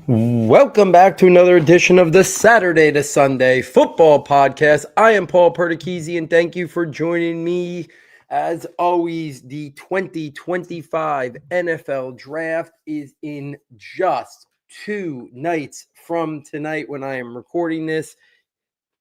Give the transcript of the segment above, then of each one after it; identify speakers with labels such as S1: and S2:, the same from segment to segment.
S1: Welcome back to another edition of the Saturday to Sunday Football Podcast. I am Paul Perdichizzi, and thank you for joining me. As always, the 2025 NFL Draft is in just 2 nights from tonight when I am recording this.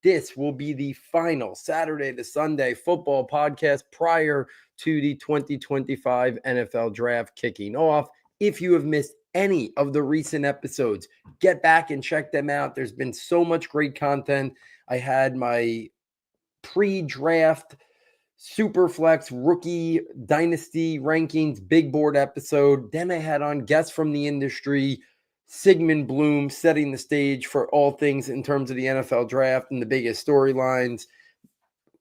S1: This will be the final Saturday to Sunday football podcast prior to the 2025 NFL Draft kicking off. If you have missed any of the recent episodes, get back and check them out. There's been so much great content. I had my pre-draft Superflex rookie dynasty rankings big board episode. Then I had on guests from the industry, Sigmund Bloom setting the stage for all things in terms of the NFL draft and the biggest storylines.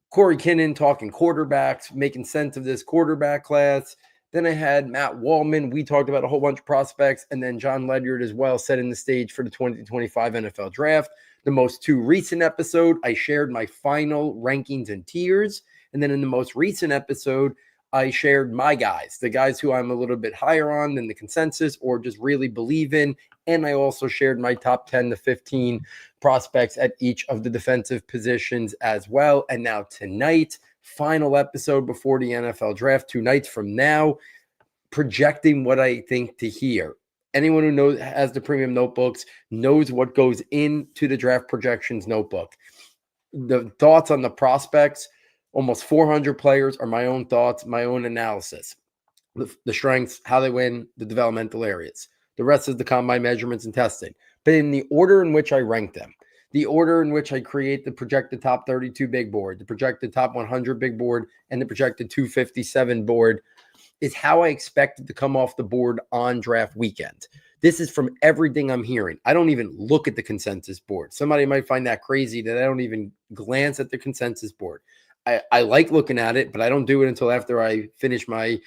S1: Corey Kinnan talking quarterbacks, making sense of this quarterback class. Then I had Matt Wallman. We talked about a whole bunch of prospects. And then John Ledyard as well, setting the stage for the 2025 NFL Draft. The most recent episode, I shared my final rankings and tiers. And then in the most recent episode, I shared my guys, the guys who I'm a little bit higher on than the consensus or just really believe in. And I also shared my top 10 to 15 prospects at each of the defensive positions as well. And now tonight, final episode before the NFL Draft, 2 nights from now, projecting what I think to hear. Anyone who knows has the premium notebooks knows what goes into the draft projections notebook. The thoughts on the prospects, almost 400 players, are my own thoughts, my own analysis. The strengths, how they win, the developmental areas. The rest is the combine measurements and testing. But in the order in which I rank them, the order in which I create the projected top 32 big board, the projected top 100 big board, and the projected 257 board is how I expect it to come off the board on draft weekend. This is from everything I'm hearing. I don't even look at the consensus board. Somebody might find that crazy that I don't even glance at the consensus board. I like looking at it, but I don't do it until after I finish my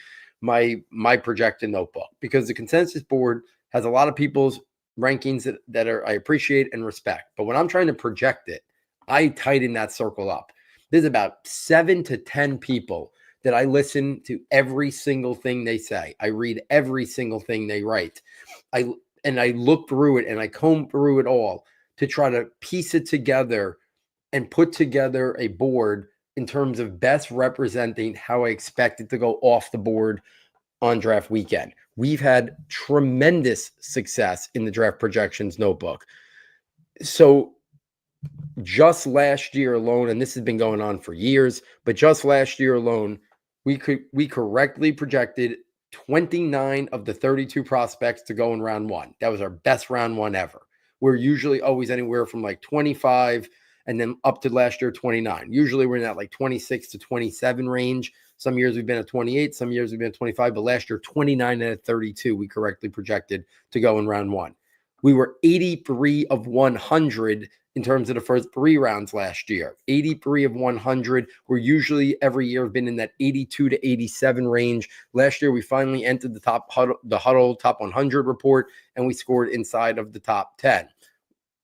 S1: projected notebook, because the consensus board has a lot of people's rankings that I appreciate and respect. But when I'm trying to project it, I tighten that circle up. There's about 7 to 10 people that I listen to every single thing they say. I read every single thing they write. I look through it and I comb through it all to try to piece it together and put together a board in terms of best representing how I expect it to go off the board on draft weekend. We've had tremendous success in the draft projections notebook. So just last year alone, and this has been going on for years, but just last year alone, we correctly projected 29 of the 32 prospects to go in round 1. That was our best round 1 ever. We're usually always anywhere from like 25 and then up to last year, 29. Usually we're in that like 26 to 27 range. Some years we've been at 28, some years we've been at 25, but last year, 29 and at 32, we correctly projected to go in round 1. We were 83 of 100 in terms of the first 3 rounds last year. 83 of 100. We're usually every year have been in that 82 to 87 range. Last year, we finally entered the huddle top 100 report, and we scored inside of the top 10.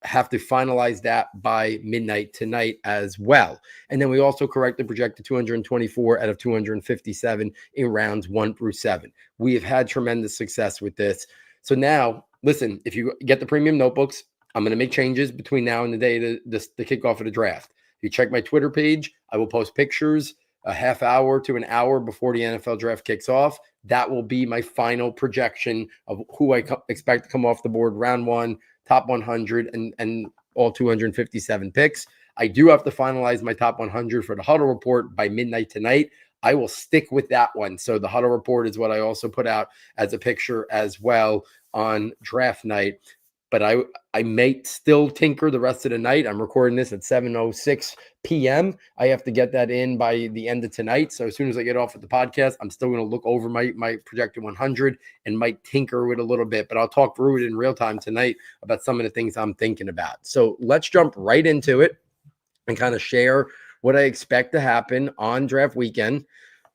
S1: Have to finalize that by midnight tonight as well. And then we also correctly projected 224 out of 257 in rounds 1 through 7. We have had tremendous success with this. So now, listen, if you get the premium notebooks, I'm going to make changes between now and the day the kickoff of the draft. If you check my Twitter page, I will post pictures a half hour to an hour before the NFL draft kicks off. That will be my final projection of who I expect to come off the board round 1, top 100, and all 257 picks. I do have to finalize my top 100 for the huddle report by midnight tonight. I will stick with that one. So the huddle report is what I also put out as a picture as well on draft night. But I may still tinker the rest of the night. I'm recording this at 7:06 p.m. I have to get that in by the end of tonight. So as soon as I get off of the podcast, I'm still going to look over my projected 100 and might tinker with a little bit. But I'll talk through it in real time tonight about some of the things I'm thinking about. So let's jump right into it and kind of share what I expect to happen on draft weekend.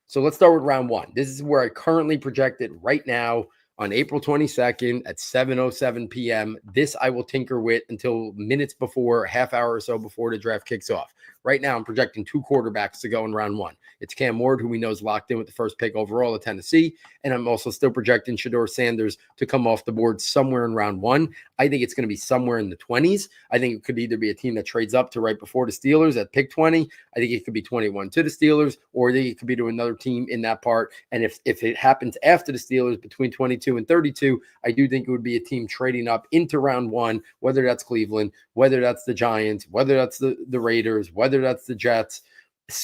S1: So let's start with round 1. This is where I currently project it right now. On April 22nd at 7:07 p.m. This I will tinker with until minutes before, half hour or so before the draft kicks off. Right now, I'm projecting 2 quarterbacks to go in round 1. It's Cam Ward, who we know is locked in with the first pick overall at Tennessee, and I'm also still projecting Shedeur Sanders to come off the board somewhere in round 1. I think it's going to be somewhere in the 20s. I think it could either be a team that trades up to right before the Steelers at pick 20. I think it could be 21 to the Steelers, or I think it could be to another team in that part. And if it happens after the Steelers between 22 and 32, I do think it would be a team trading up into round 1, whether that's Cleveland, whether that's the Giants, whether that's the Raiders, whether that's the Jets.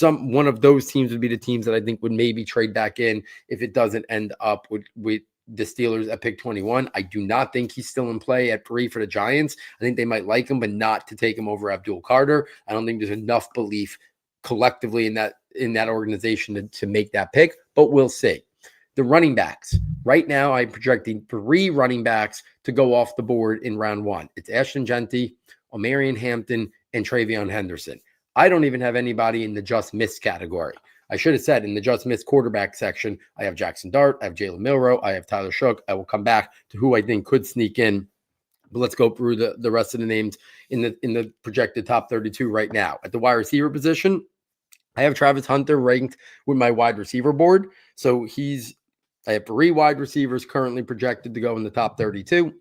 S1: One of those teams would be the teams that I think would maybe trade back in if it doesn't end up with the Steelers at pick 21. I do not think he's still in play at 3 for the Giants. I think they might like him, but not to take him over Abdul Carter. I don't think there's enough belief collectively in that organization to make that pick, but we'll see. The running backs. Right now, I'm projecting 3 running backs to go off the board in round 1. It's Ashton Genty, Omarion Hampton, and Travion Henderson. I don't even have anybody in the just missed category. I should have said in the just missed quarterback section, I have Jackson Dart, I have Jalen Milroe, I have Tyler Shook. I will come back to who I think could sneak in. But let's go through the rest of the names in the projected top 32 right now. At the wide receiver position, I have Travis Hunter ranked with my wide receiver board. So I have 3 wide receivers currently projected to go in the top 32.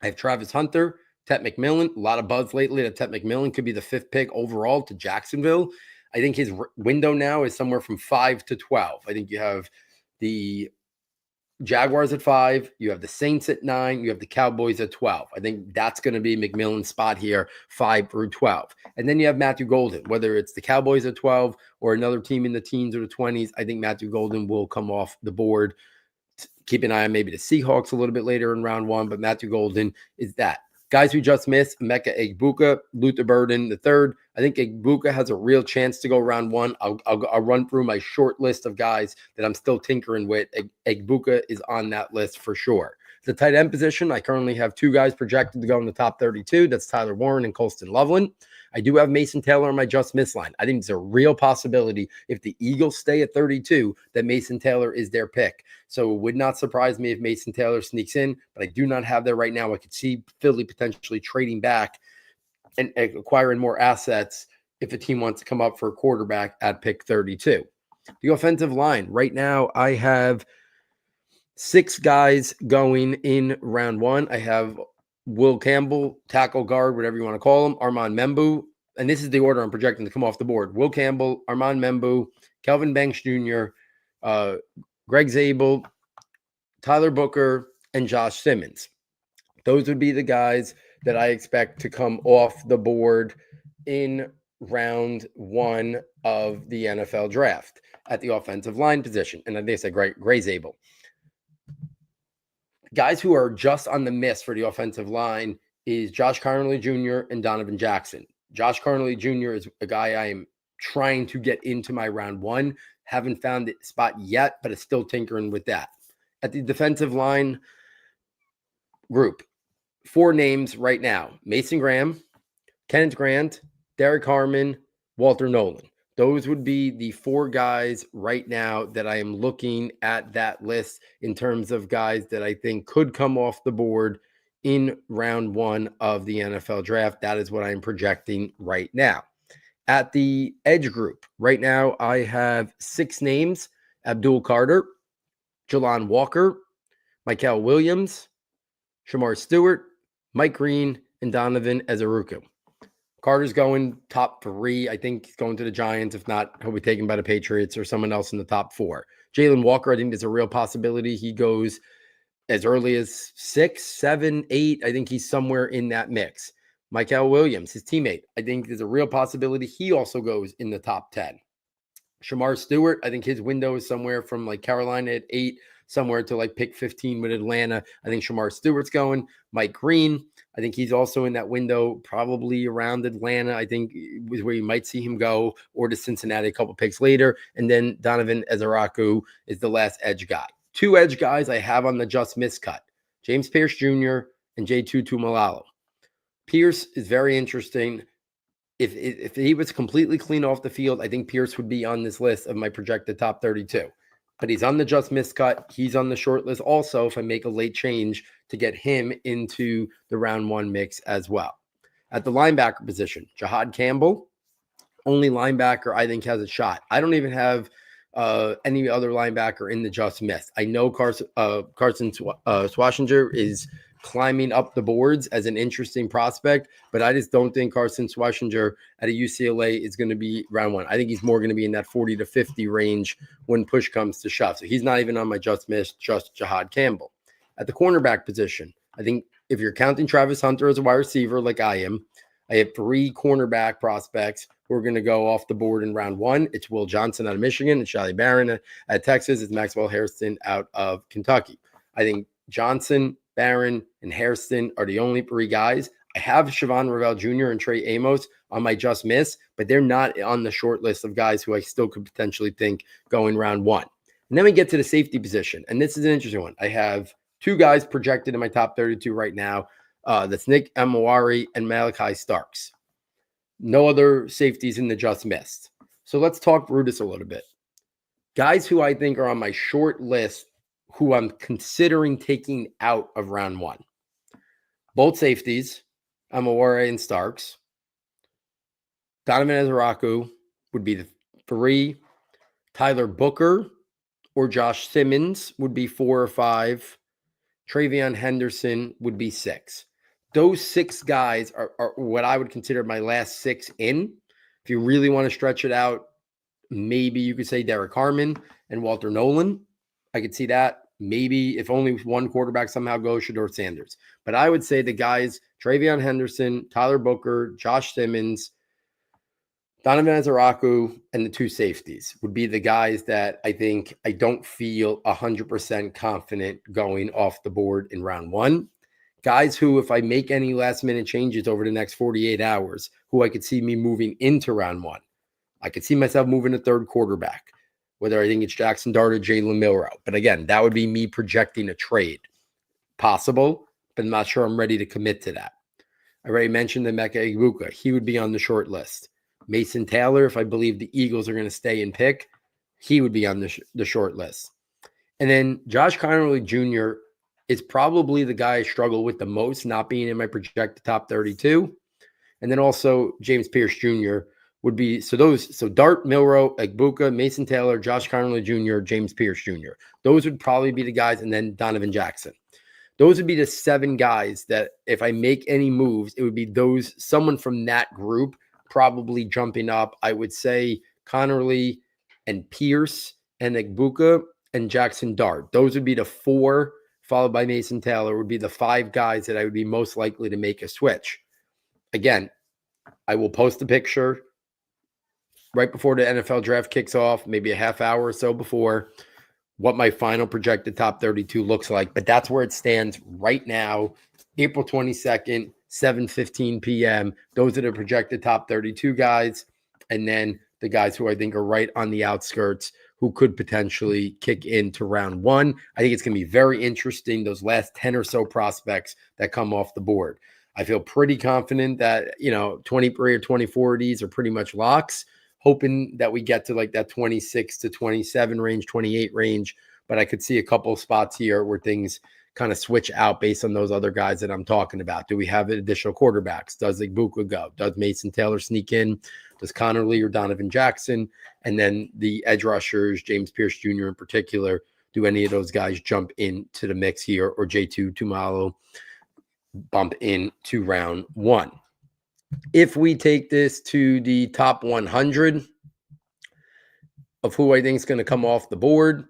S1: I have Travis Hunter, Tet McMillan. A lot of buzz lately that Tet McMillan could be the 5th pick overall to Jacksonville. I think his window now is somewhere from 5 to 12. I think you have the Jaguars at 5, you have the Saints at 9, you have the Cowboys at 12. I think that's going to be McMillan's spot here, 5 through 12. And then you have Matthew Golden, whether it's the Cowboys at 12 or another team in the teens or the 20s. I think Matthew Golden will come off the board. Keep an eye on maybe the Seahawks a little bit later in round 1, but Matthew Golden is that. Guys who just missed, Emeka Egbuka, Luther Burden the third. I think Egbuka has a real chance to go round 1. I'll run through my short list of guys that I'm still tinkering with. Egbuka is on that list for sure. The tight end position, I currently have 2 guys projected to go in the top 32. That's Tyler Warren and Colston Loveland. I do have Mason Taylor on my just miss line. I think it's a real possibility if the Eagles stay at 32 that Mason Taylor is their pick. So it would not surprise me if Mason Taylor sneaks in, but I do not have that right now. I could see Philly potentially trading back and acquiring more assets if a team wants to come up for a quarterback at pick 32. The offensive line, right now I have 6 guys going in round 1. I have Will Campbell, tackle guard, whatever you want to call him, Armand Membu, and this is the order I'm projecting to come off the board. Will Campbell, Armand Membu, Kelvin Banks Jr., Greg Zabel, Tyler Booker, and Josh Simmons. Those would be the guys that I expect to come off the board in round 1 of the NFL draft at the offensive line position. And then they say Gray Zabel. Guys who are just on the miss for the offensive line is Josh Carnley Jr. and Donovan Jackson. Josh Carnley Jr. is a guy I am trying to get into my round 1. Haven't found the spot yet, but it's still tinkering with that. At the defensive line group, 4 names right now: Mason Graham, Kenneth Grant, Derek Harmon, Walter Nolan. Those would be the 4 guys right now that I am looking at that list in terms of guys that I think could come off the board in round 1 of the NFL draft. That is what I'm projecting right now. At the edge group, right now I have 6 names: Abdul Carter, Jelon Walker, Michael Williams, Shamar Stewart, Mike Green, and Donovan Ezeruku. Carter's going top 3. I think he's going to the Giants. If not, he'll be taken by the Patriots or someone else in the top 4. Jalen Walker, I think there's a real possibility he goes as early as 6, 7, 8. I think he's somewhere in that mix. Michael Williams, his teammate, I think there's a real possibility he also goes in the top 10. Shamar Stewart, I think his window is somewhere from like Carolina at 8, somewhere to like pick 15 with Atlanta. I think Shamar Stewart's going. Mike Green, I think he's also in that window, probably around Atlanta. I think is where you might see him go, or to Cincinnati a couple picks later. And then Donovan Ezeruku is the last edge guy. 2 edge guys I have on the just miss cut: James Pierce Jr. and J. Tutu Malalo. Pierce is very interesting. If he was completely clean off the field, I think Pierce would be on this list of my projected top 32. But he's on the just missed cut. He's on the short list also if I make a late change to get him into the round 1 mix as well. At the linebacker position, Jahad Campbell, only linebacker I think has a shot. I don't even have any other linebacker in the just miss. I know Carson Schwarzenegger is climbing up the boards as an interesting prospect, but I just don't think Carson Schwarzenegger at a UCLA is going to be round one. I think he's more going to be in that 40 to 50 range when push comes to shove. So he's not even on my just miss, just Jahad Campbell. At the cornerback position, I think if you're counting Travis Hunter as a wide receiver like I am, I have 3 cornerback prospects who are going to go off the board in round one. It's Will Johnson out of Michigan. It's Shally Barron at Texas. It's Maxwell Hairston out of Kentucky. I think Johnson, Barron, and Hairston are the only 3 guys. I have Siobhan Ravel Jr. and Trey Amos on my just miss, but they're not on the short list of guys who I still could potentially think going round one. And then we get to the safety position, and this is an interesting one. I have 2 guys projected in my top 32 right now. That's Nick Amawari and Malachi Starks. No other safeties in the just missed. So let's talk through this a little bit. Guys who I think are on my short list who I'm considering taking out of round one. Both safeties, Amawari and Starks. Donovan Ezeraku would be the 3. Tyler Booker or Josh Simmons would be 4 or 5. Travion Henderson would be 6. Those 6 guys are what I would consider my last 6 in. If you really want to stretch it out, maybe you could say Derek Harmon and Walter Nolan. I could see that. Maybe if only one quarterback somehow goes, Shedeur Sanders. But I would say the guys, Travion Henderson, Tyler Booker, Josh Simmons, Donovan Ezeraku, and the 2 safeties would be the guys that I think I don't feel 100% confident going off the board in round one. Guys who, if I make any last-minute changes over the next 48 hours, who I could see me moving into round one. I could see myself moving a 3rd quarterback, whether I think it's Jackson Dart or Jalen Milroe. But again, that would be me projecting a trade. Possible, but I'm not sure I'm ready to commit to that. I already mentioned Emeka Egbuka. He would be on the short list. Mason Taylor, if I believe the Eagles are going to stay and pick, he would be on the short list. And then Josh Connerly Jr. is probably the guy I struggle with the most, not being in my projected top 32. And then also James Pierce Jr. would be, so Dart, Milroe, Egbuka, Mason Taylor, Josh Connerly Jr., James Pierce Jr. Those would probably be the guys, and then Donovan Jackson. Those would be the 7 guys that if I make any moves, it would be someone from that group probably jumping up. I would say Connerly and Pierce and Egbuka and Jackson Dart. Those would be the 4, followed by Mason Taylor, would be the 5 guys that I would be most likely to make a switch. Again, I will post a picture right before the NFL draft kicks off, maybe a half hour or so before, what my final projected top 32 looks like. But that's where it stands right now, April 22nd, 7:15 p.m. Those are the projected top 32 guys. And then the guys who I think are right on the outskirts who could potentially kick into round one. I think it's going to be very interesting, those last 10 or so prospects that come off the board. I feel pretty confident that, 23 or 24 of these are pretty much locks, hoping that we get to like that 26 to 27 range, 28 range. But I could see a couple of spots here where things kind of switch out based on those other guys that I'm talking about. Do we have additional quarterbacks? Does Egbuka go? Does Mason Taylor sneak in? Does Connerly or Donovan Jackson? And then the edge rushers, James Pierce Jr. in particular, do any of those guys jump into the mix here, or J2 Tumalo bump into round one? If we take this to the top 100 of who I think is going to come off the board.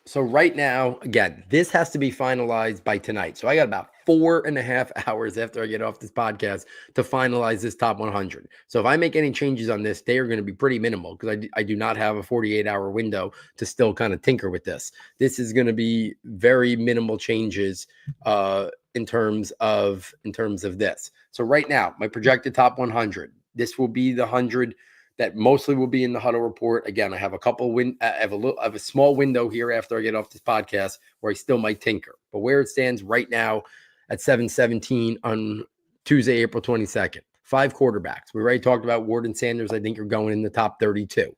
S1: So right now, again, this has to be finalized by tonight. So I got about 4.5 hours after I get off this podcast to finalize this top 100. So if I make any changes on this, they are going to be pretty minimal because I do not have a 48-hour window to still kind of tinker with this. This is going to be very minimal changes in terms of this. So right now, my projected top 100, this will be the 100 that mostly will be in the huddle report. Again, I have a couple I have a small window here after I get off this podcast where I still might tinker. But where it stands right now at 7:17 on Tuesday, April 22nd, 5 quarterbacks. We already talked about Ward and Sanders. I think are going in the top 32.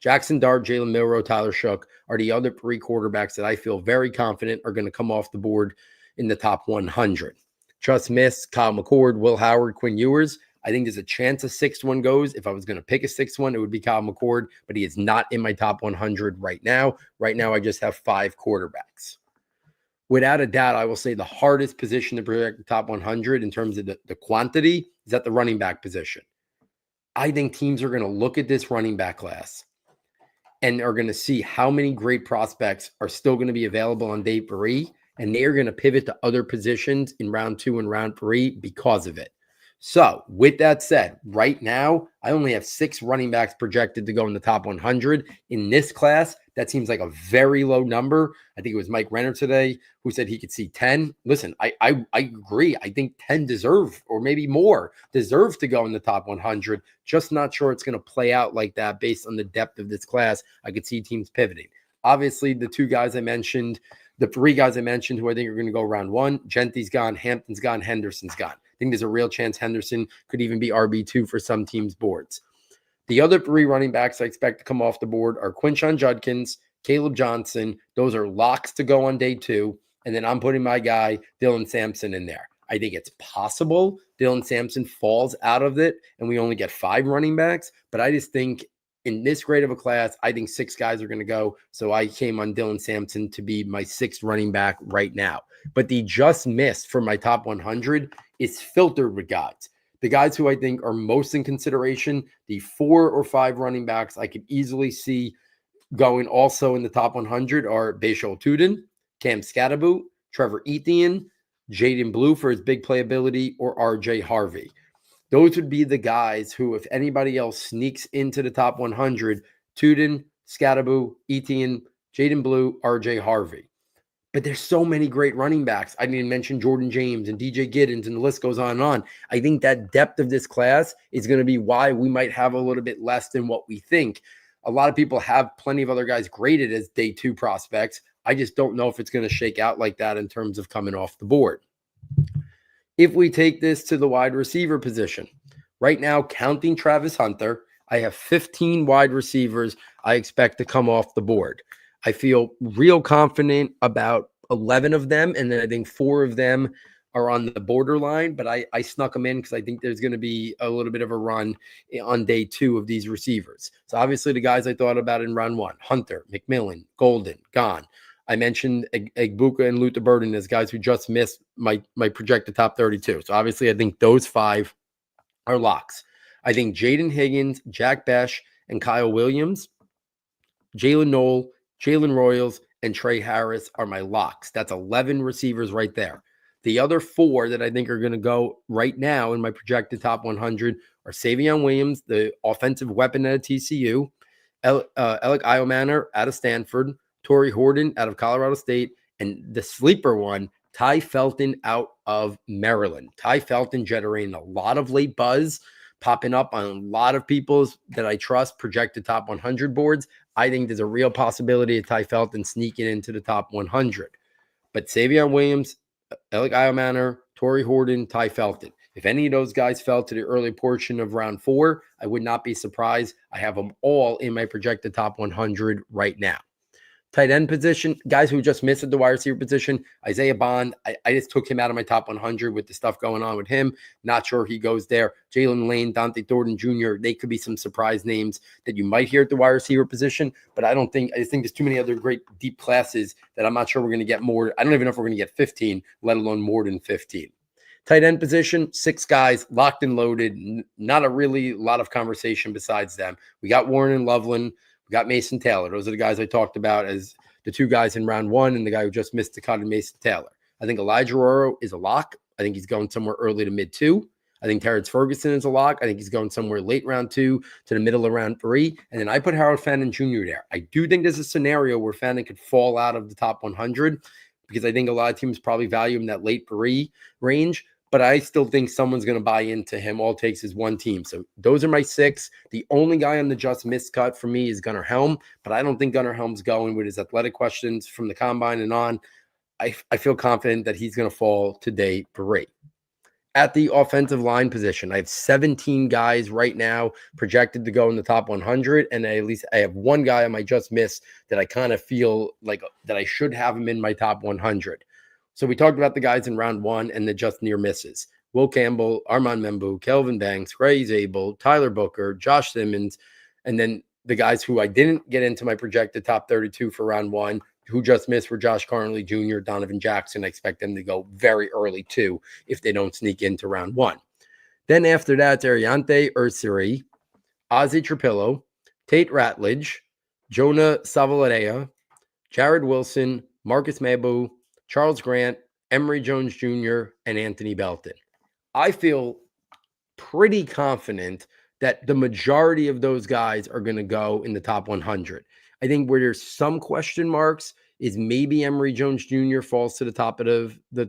S1: Jackson Dart, Jalen Milroe, Tyler Shook are the other 3 quarterbacks that I feel very confident are going to come off the board in the top 100. Just missed Kyle McCord, Will Howard, Quinn Ewers. I think there's a chance a sixth one goes. If I was going to pick a sixth one, it would be Kyle McCord, but he is not in my top 100 right now. Right now, I just have 5 quarterbacks. Without a doubt, I will say the hardest position to project the top 100 in terms of the quantity is at the running back position. I think teams are going to look at this running back class and are going to see how many great prospects are still going to be available on day 3, and they are going to pivot to other positions in round 2 and round 3 because of it. So with that said, right now, I only have 6 running backs projected to go in the top 100 in this class. That seems like a very low number. I think it was Mike Renner today who said he could see 10. Listen, I agree. I think 10 deserve, or maybe more, deserve to go in the top 100. Just not sure it's going to play out like that based on the depth of this class. I could see teams pivoting. Obviously, the 3 guys I mentioned who I think are going to go round 1, Gentry's gone, Hampton's gone, Henderson's gone. I think there's a real chance Henderson could even be RB2 for some teams' boards. The other 3 running backs I expect to come off the board are Quinshon Judkins, Caleb Johnson. Those are locks to go on day 2. And then I'm putting my guy, Dylan Sampson, in there. I think it's possible Dylan Sampson falls out of it and we only get 5 running backs. But I just think in this grade of a class, I think 6 guys are going to go. So I came on Dylan Sampson to be my 6th running back right now. But the just miss for my top 100 is filtered with guys. The guys who I think are most in consideration, the 4 or 5 running backs I could easily see going also in the top 100 are Bashal Tudin, Cam Scatterboot, Trevor Etienne, Jaden Blue for his big playability, or RJ Harvey. Those would be the guys who, if anybody else sneaks into the top 100, Tudin, Scatterboot, Etienne, Jaden Blue, RJ Harvey. But there's so many great running backs. I didn't mention Jordan James and DJ Giddens, and the list goes on and on. I think that depth of this class is going to be why we might have a little bit less than what we think. A lot of people have plenty of other guys graded as day 2 prospects. I just don't know if it's going to shake out like that in terms of coming off the board. If we take this to the wide receiver position, right now, counting Travis Hunter, I have 15 wide receivers I expect to come off the board. I feel real confident about 11 of them, and then I think 4 of them are on the borderline, but I snuck them in because I think there's going to be a little bit of a run on day 2 of these receivers. So obviously the guys I thought about in round 1, Hunter, McMillan, Golden, gone. I mentioned Egbuka and Luther Burden as guys who just missed my projected top 32. So obviously I think those 5 are locks. I think Jaden Higgins, Jack Besh, and Kyle Williams, Jalen Knoll, Jalen Royals, and Trey Harris are my locks. That's 11 receivers right there. The other 4 that I think are going to go right now in my projected top 100 are Savion Williams, the offensive weapon at TCU, Alec Iomanner out of Stanford, Torrey Horton out of Colorado State, and the sleeper one, Ty Felton out of Maryland. Ty Felton generating a lot of late buzz, popping up on a lot of people's that I trust projected top 100 boards. I think there's a real possibility of Ty Felton sneaking into the top 100. But Savion Williams, Alec Iomanner, Torrey Horton, Ty Felton. If any of those guys fell to the early portion of round 4, I would not be surprised. I have them all in my projected top 100 right now. Tight end position, guys who just missed at the wide receiver position, Isaiah Bond, I just took him out of my top 100 with the stuff going on with him. Not sure he goes there. Jalen Lane, Dante Thornton Jr., they could be some surprise names that you might hear at the wide receiver position, but I just think there's too many other great deep classes that I'm not sure we're going to get more. I don't even know if we're going to get 15, let alone more than 15. Tight end position, 6 guys, locked and loaded. Not a really lot of conversation besides them. We got Warren and Loveland. We got Mason Taylor. Those are the guys I talked about as the 2 guys in round 1 and the guy who just missed the cut in Mason Taylor. I think Elijah Roro is a lock. I think he's going somewhere early to mid 2. I think Terrence Ferguson is a lock. I think he's going somewhere late round 2 to the middle of round 3. And then I put Harold Fannin Jr. there. I do think there's a scenario where Fannin could fall out of the top 100 because I think a lot of teams probably value him in that late 3 range. But I still think someone's going to buy into him. All it takes is one team. So those are my 6. The only guy on the just missed cut for me is Gunnar Helm, but I don't think Gunnar Helm's going with his athletic questions from the combine and on. I feel confident that he's going to fall to day 3. At the offensive line position, I have 17 guys right now projected to go in the top 100, and at least I have 1 guy I might just miss that I kind of feel like that I should have him in my top 100. So we talked about the guys in round 1 and the just near misses. Will Campbell, Armand Membu, Kelvin Banks, Gray Zabel, Tyler Booker, Josh Simmons, and then the guys who I didn't get into my projected top 32 for round one, who just missed, were Josh Carnley Jr., Donovan Jackson. I expect them to go very early too if they don't sneak into round one. Then after that, Ariante Ursiri, Ozzy Trapillo, Tate Ratledge, Jonah Savaladea, Jared Wilson, Marcus Mabu, Charles Grant, Emory Jones Jr., and Anthony Belton. I feel pretty confident that the majority of those guys are going to go in the top 100. I think where there's some question marks is maybe Emory Jones Jr. falls to the top of the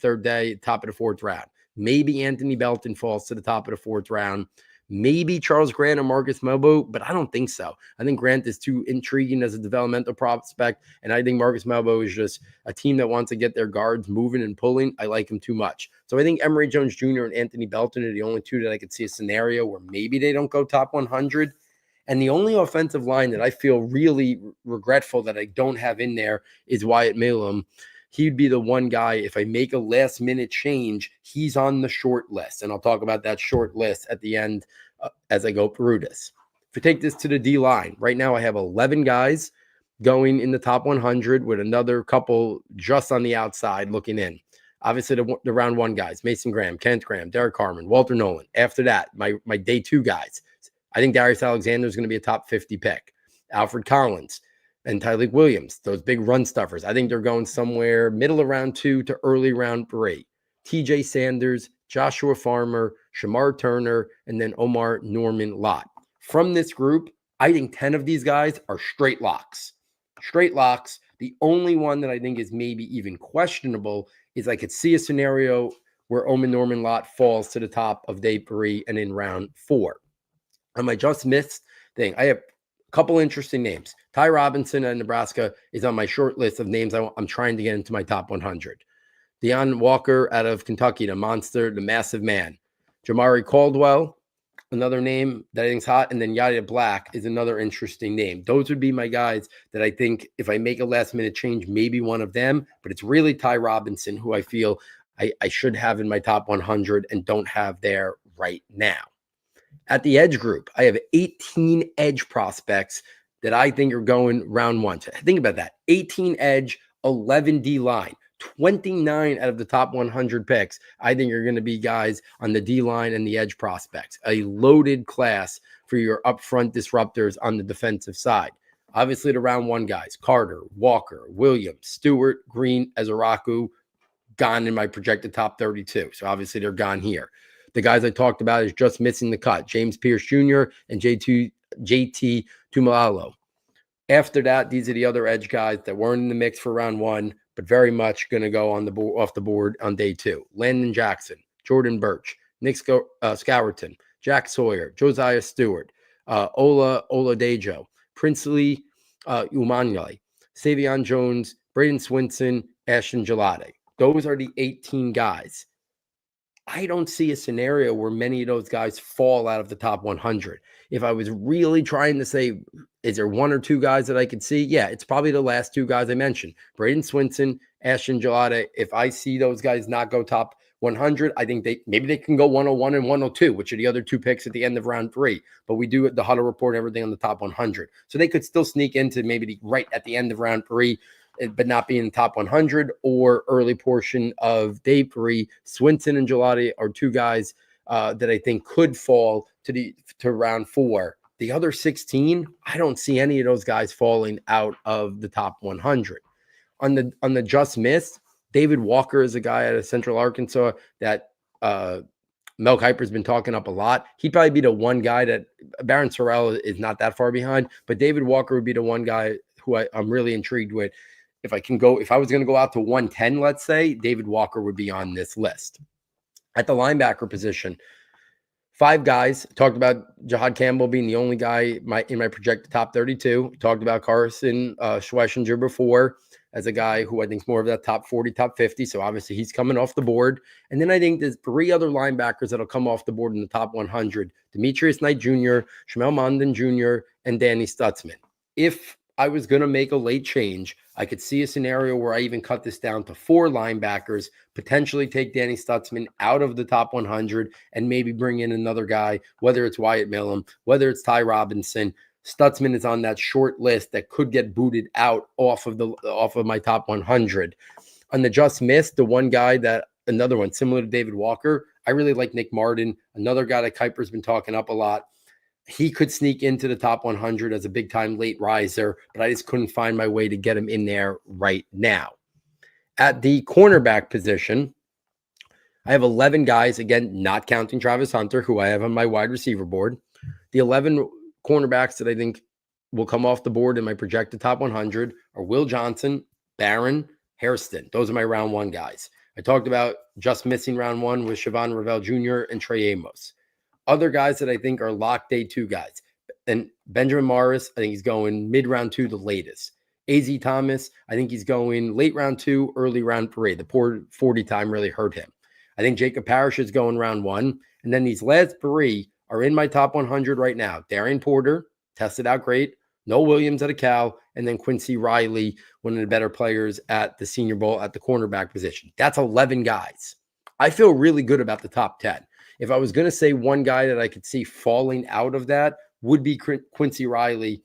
S1: third day, top of the fourth round. Maybe Anthony Belton falls to the top of the fourth round. Maybe Charles Grant or Marcus Melbo, but I don't think so. I think Grant is too intriguing as a developmental prospect, and I think Marcus Melbo is just a team that wants to get their guards moving and pulling. I like him too much. So I think Emory Jones Jr. and Anthony Belton are the only two that I could see a scenario where maybe they don't go top 100. And the only offensive line that I feel really regretful that I don't have in there is Wyatt Milum. He'd be the one guy, if I make a last-minute change, he's on the short list. And I'll talk about that short list at the end as I go through this. If we take this to the D-line, right now I have 11 guys going in the top 100 with another couple just on the outside looking in. Obviously, the round one guys, Mason Graham, Kent Graham, Derek Harmon, Walter Nolan. After that, my day two guys. I think Darius Alexander is going to be a top 50 pick. Alfred Collins and Tyreek Williams, those big run stuffers. I think they're going somewhere middle of round 2 to early round 3. TJ Sanders, Joshua Farmer, Shamar Turner, and then Omar Norman Lott. From this group, I think 10 of these guys are straight locks. Straight locks. The only one that I think is maybe even questionable is I could see a scenario where Omar Norman Lott falls to the top of day 3 and in round 4. On my just missed thing, I have a couple interesting names. Ty Robinson at Nebraska is on my short list of names I'm trying to get into my top 100. Deion Walker out of Kentucky, the monster, the massive man. Jamari Caldwell, another name that I think is hot. And then Yaya Black is another interesting name. Those would be my guys that I think if I make a last-minute change, maybe one of them. But it's really Ty Robinson, who I feel I should have in my top 100 and don't have there right now. At the edge group, I have 18 edge prospects that I think are going round 1. So think about that. 18 edge, 11 D line, 29 out of the top 100 picks. I think are going to be guys on the D line and the edge prospects. A loaded class for your upfront disruptors on the defensive side. Obviously, the round 1 guys, Carter, Walker, Williams, Stewart, Green, Ezaraku, gone in my projected top 32. So obviously they're gone here. The guys I talked about is just missing the cut. James Pierce Jr. and JT Tumalalo. After that, these are the other edge guys that weren't in the mix for round 1, but very much going to go on the off the board on day 2. Landon Jackson, Jordan Birch, Nick Scowerton, Jack Sawyer, Josiah Stewart, Ola Dejo, Princely Umanyale, Savion Jones, Braden Swinson, Ashton Gelade. Those are the 18 guys. I don't see a scenario where many of those guys fall out of the top 100. If I was really trying to say, is there one or two guys that I could see? Yeah, it's probably the last 2 guys I mentioned. Braden Swinson, Ashton Gelade. If I see those guys not go top 100, I think maybe they can go 101 and 102, which are the other 2 picks at the end of round 3. But we do the huddle report, everything on the top 100. So they could still sneak into maybe right at the end of round 3, but not be in the top 100 or early portion of day 3. Swinson and Gelati are 2 guys that I think could fall to round 4. The other 16, I don't see any of those guys falling out of the top 100. On the just missed, David Walker is a guy out of Central Arkansas that Mel Kiper's been talking up a lot. He'd probably be the one guy that Baron Sorrell is not that far behind, but David Walker would be the one guy who I'm really intrigued with. If I was going to go out to 110, let's say, David Walker would be on this list. At the linebacker position, 5 guys. Talked about Jahad Campbell being the only guy in my projected top 32. Talked about Carson Schweissinger before as a guy who I think is more of that top 40, top 50. So obviously he's coming off the board. And then I think there's 3 other linebackers that'll come off the board in the top 100. Demetrius Knight Jr., Shamel Mondon Jr., and Danny Stutzman. If I was going to make a late change, I could see a scenario where I even cut this down to 4 linebackers, potentially take Danny Stutzman out of the top 100 and maybe bring in another guy, whether it's Wyatt Millam, whether it's Ty Robinson. Stutzman is on that short list that could get booted out off of my top 100. On the just missed, the one guy that another one similar to David Walker, I really like Nick Martin, another guy that Kuiper's been talking up a lot. He could sneak into the top 100 as a big time late riser, but I just couldn't find my way to get him in there right now. At the cornerback position, I have 11 guys, again, not counting Travis Hunter, who I have on my wide receiver board. The 11 cornerbacks that I think will come off the board in my projected top 100 are Will Johnson, Barron, Hairston. Those are my round 1 guys. I talked about just missing round 1 with Siobhan Ravel Jr. and Trey Amos. Other guys that I think are lock day 2 guys. And Benjamin Morris, I think he's going mid round 2, the latest. AZ Thomas, I think he's going late round 2, early round 3. The poor 40 time really hurt him. I think Jacob Parrish is going round 1. And then these last 3 are in my top 100 right now. Darian Porter, tested out great. Noah Williams at a Cal. And then Quincy Riley, one of the better players at the Senior Bowl at the cornerback position. That's 11 guys. I feel really good about the top 10. If I was going to say one guy that I could see falling out of that would be Quincy Riley,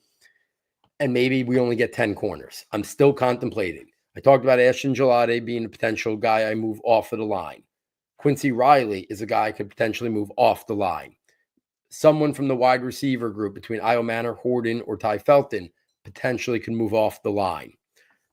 S1: and maybe we only get 10 corners. I'm still contemplating. I talked about Ashton Gelade being a potential guy I move off of the line. Quincy Riley is a guy I could potentially move off the line. Someone from the wide receiver group between Io Manor, Horton, or Ty Felton potentially can move off the line.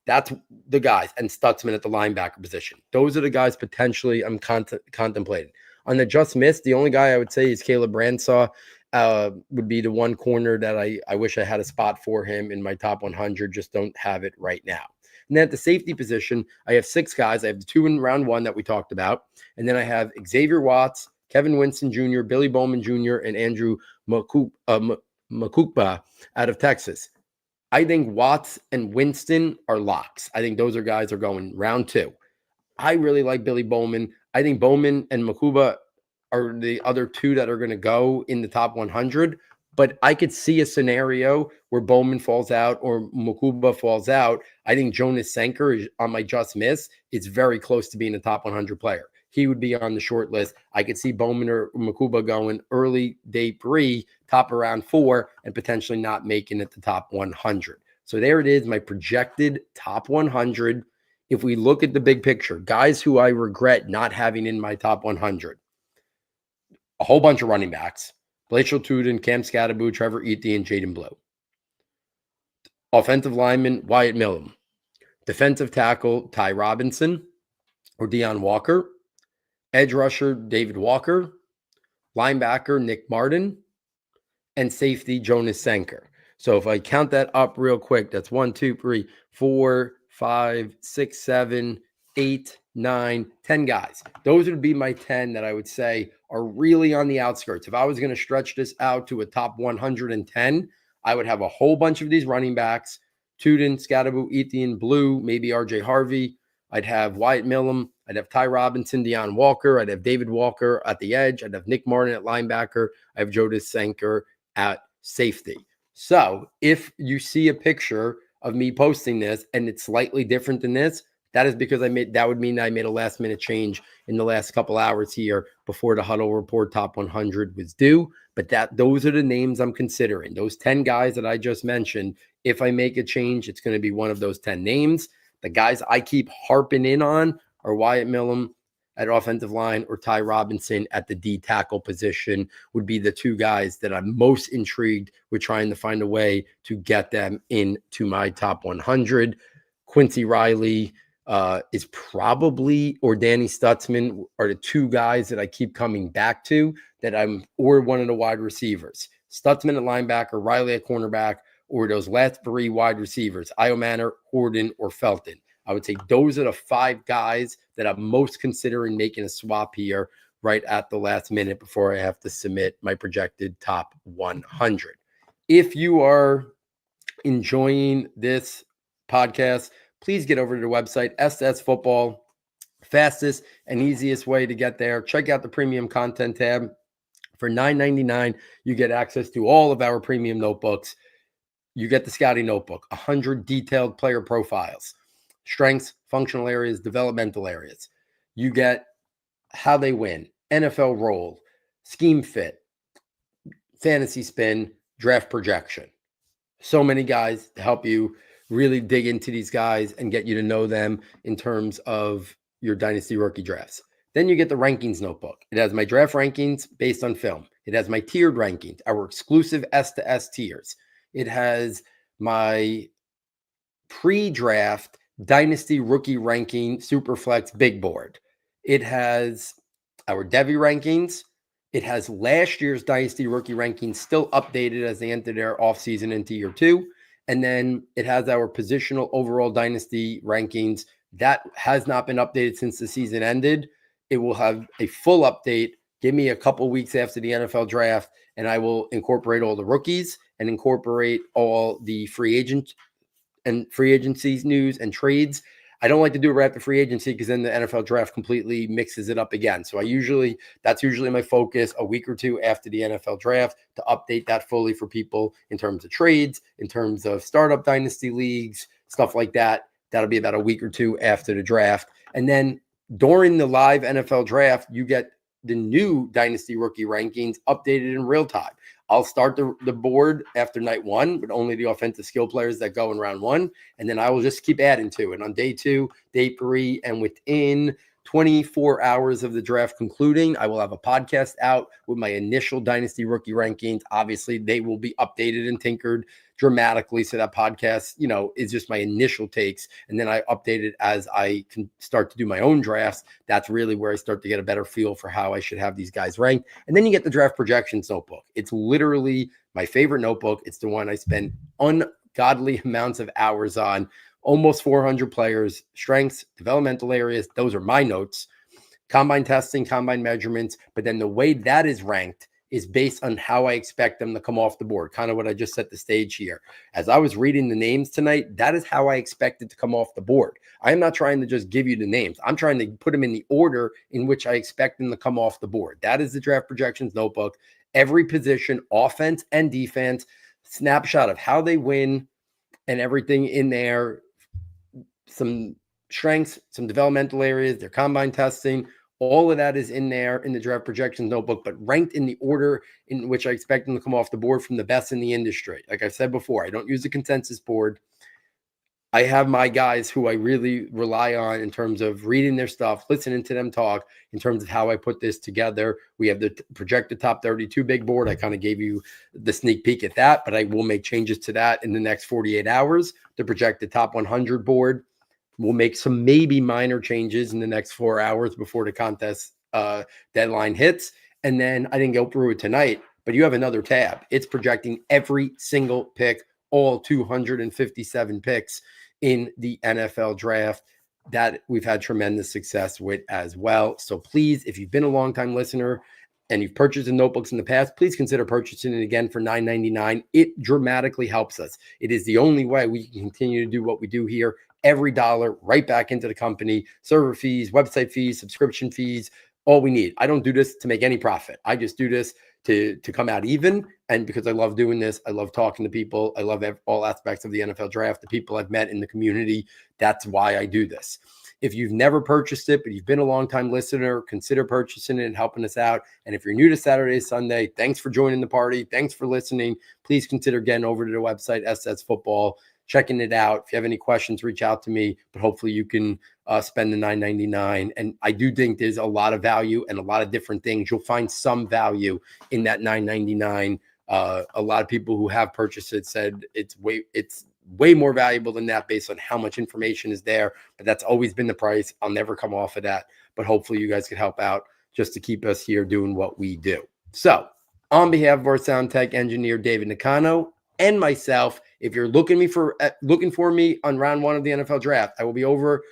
S1: That's the guys, and Stutzman at the linebacker position. Those are the guys potentially I'm contemplating. On the just missed, the only guy I would say is Caleb Bransaw. Would be the one corner that I wish I had a spot for him in my top 100. Just don't have it right now. And then at the safety position, I have 6 guys. I have the 2 in round 1 that we talked about. And then I have Xavier Watts, Kevin Winston Jr., Billy Bowman Jr., and Andrew Makukba out of Texas. I think Watts and Winston are locks. I think those are guys that are going round 2. I really like Billy Bowman. I think Bowman and Makuba are the other 2 that are going to go in the top 100. But I could see a scenario where Bowman falls out or Makuba falls out. I think Jonas Senker is on my just miss. It's very close to being a top 100 player. He would be on the short list. I could see Bowman or Makuba going early day 3, top around 4, and potentially not making it the top 100. So there it is, my projected top 100. If we look at the big picture, guys who I regret not having in my top 100, a whole bunch of running backs, Glacial Tudor, Cam Scatterbu, Trevor Etienne, Jaden Blue. Offensive lineman, Wyatt Millam. Defensive tackle, Ty Robinson or Deion Walker. Edge rusher, David Walker. Linebacker, Nick Martin. And safety, Jonas Senker. So if I count that up real quick, that's 1, 2, 3, 4, 5, 6, 7, 8, 9, 10 guys. Those would be my 10 that I would say are really on the outskirts. If I was going to stretch this out to a top 110, I would have a whole bunch of these running backs, Tudor, Scatterbu, Etienne, Blue, maybe RJ Harvey. I'd have Wyatt Millam. I'd have Ty Robinson, Deion Walker. I'd have David Walker at the edge. I'd have Nick Martin at linebacker. I have Jonas Senker at safety. So if you see a picture of me posting this and it's slightly different than this, that is because that would mean I made a last minute change in the last couple hours here before the Huddle Report Top 100 was due. But those are the names I'm considering. Those 10 guys that I just mentioned, if I make a change, it's going to be one of those 10 names. The guys I keep harping in on are Wyatt Millam at offensive line or Ty Robinson at the D tackle position would be the 2 guys that I'm most intrigued with trying to find a way to get them into my top 100. Quincy Riley is probably, or Danny Stutzman are the 2 guys that I keep coming back to or one of the wide receivers. Stutzman at linebacker, Riley at cornerback, or those last 3 wide receivers, Io Manor, Horton, or Felton. I would say those are the 5 guys that I'm most considering making a swap here right at the last minute before I have to submit my projected top 100. If you are enjoying this podcast, please get over to the website, S2S Football. Fastest and easiest way to get there. Check out the premium content tab. For $9.99, you get access to all of our premium notebooks. You get the scouting notebook, 100 detailed player profiles, strengths, functional areas, developmental areas. You get how they win, NFL role, scheme fit, fantasy spin, draft projection. So many guys to help you really dig into these guys and get you to know them in terms of your dynasty rookie drafts. Then you get the rankings notebook. It has my draft rankings based on film. It has my tiered rankings, our exclusive S2S tiers. It has my pre-draft dynasty rookie ranking superflex big board. It has our Devi rankings. It has last year's dynasty rookie rankings still updated as they enter their offseason into year 2. And then it has our positional overall dynasty rankings that has not been updated since the season ended. It will have a full update. Give me a couple weeks after the NFL draft, and I will incorporate all the rookies and incorporate all the free agent and free agencies news and trades. I don't like to do it right after free agency because then the NFL draft completely mixes it up again. So that's usually my focus a week or two after the NFL draft to update that fully for people in terms of trades, in terms of startup dynasty leagues, stuff like that. That'll be about a week or two after the draft. And then during the live NFL draft, you get the new dynasty rookie rankings updated in real time. I'll start the board after night 1 with only the offensive skill players that go in round 1. And then I will just keep adding to it on day 2, day 3, and within 24 hours of the draft concluding, I will have a podcast out with my initial dynasty rookie rankings. Obviously, they will be updated and tinkered dramatically. So that podcast, is just my initial takes. And then I update it as I can start to do my own drafts. That's really where I start to get a better feel for how I should have these guys ranked. And then you get the draft projections notebook. It's literally my favorite notebook. It's the one I spend ungodly amounts of hours on. Almost 400 players, strengths, developmental areas. Those are my notes. Combine testing, combine measurements. But then the way that is ranked is based on how I expect them to come off the board. Kind of what I just set the stage here. As I was reading the names tonight, that is how I expect it to come off the board. I am not trying to just give you the names. I'm trying to put them in the order in which I expect them to come off the board. That is the draft projections notebook. Every position, offense and defense, snapshot of how they win and everything in there. Some strengths, some developmental areas, their combine testing, all of that is in there in the draft projections notebook, but ranked in the order in which I expect them to come off the board from the best in the industry. Like I said before, I don't use a consensus board. I have my guys who I really rely on in terms of reading their stuff, listening to them talk, in terms of how I put this together. We have the projected top 32 big board. I kind of gave you the sneak peek at that, but I will make changes to that in the next 48 hours. The projected top 100 board. We'll make some maybe minor changes in the next 4 hours before the contest deadline hits. And then I didn't go through it tonight, but you have another tab. It's projecting every single pick, all 257 picks in the NFL draft that we've had tremendous success with as well. So please, if you've been a longtime listener and you've purchased the notebooks in the past, please consider purchasing it again for $9.99. It dramatically helps us. It is the only way we can continue to do what we do here. Every dollar right back into the company, server fees, website fees, subscription fees, all we need. I don't do this to make any profit. I just do this to come out even. And because I love doing this, I love talking to people. I love all aspects of the NFL draft, the people I've met in the community. That's why I do this. If you've never purchased it, but you've been a long-time listener, consider purchasing it and helping us out. And if you're new to Saturday, Sunday, thanks for joining the party. Thanks for listening. Please consider getting over to the website, SS Football, checking it out. If you have any questions, reach out to me, but hopefully you can spend the $9.99. And I do think there's a lot of value and a lot of different things. You'll find some value in that $9.99. A lot of people who have purchased it said it's way more valuable than that based on how much information is there, but that's always been the price. I'll never come off of that, but hopefully you guys can help out just to keep us here doing what we do. So on behalf of our sound tech engineer, David Nakano, and myself, if you're looking for me on round 1 of the NFL draft, I will be over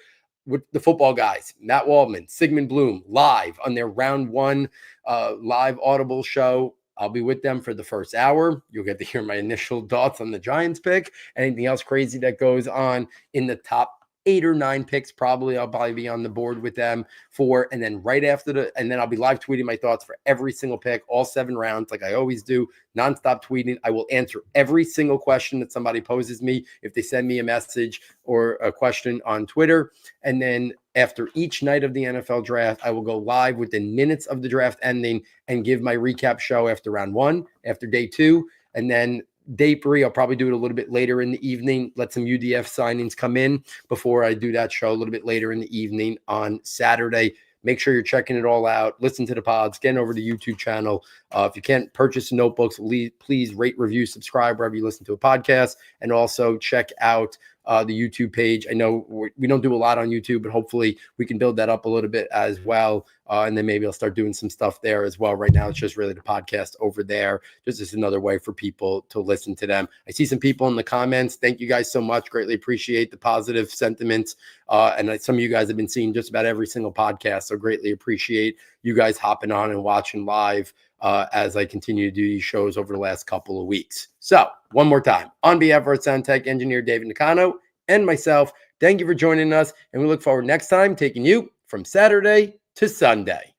S1: with the football guys, Matt Waldman, Sigmund Bloom, live on their round 1 live Audible show. I'll be with them for the first hour. You'll get to hear my initial thoughts on the Giants pick, anything else crazy that goes on in the top 8 or 9 picks probably. I'll probably be on the board with them for, and then right after and then I'll be live tweeting my thoughts for every single pick, all 7 rounds, like I always do, nonstop tweeting. I will answer every single question that somebody poses me if they send me a message or a question on Twitter. And then after each night of the NFL draft, I will go live within minutes of the draft ending and give my recap show after round 1, after day 2, and then day 3, I'll probably do it a little bit later in the evening, let some UDF signings come in before I do that show a little bit later in the evening on Saturday. Make sure you're checking it all out. Listen to the pods. Get over to the YouTube channel. If you can't purchase notebooks, please rate, review, subscribe wherever you listen to a podcast. And also check out the YouTube page. I know we don't do a lot on YouTube, but hopefully we can build that up a little bit as well. And then maybe I'll start doing some stuff there as well. Right now, it's just really the podcast over there. Just as another way for people to listen to them. I see some people in the comments. Thank you guys so much. Greatly appreciate the positive sentiments. And some of you guys have been seeing just about every single podcast. So greatly appreciate you guys hopping on and watching live as I continue to do these shows over the last couple of weeks. So one more time, on behalf of our sound tech engineer, David Nakano, and myself, thank you for joining us. And we look forward next time taking you from Saturday to Sunday.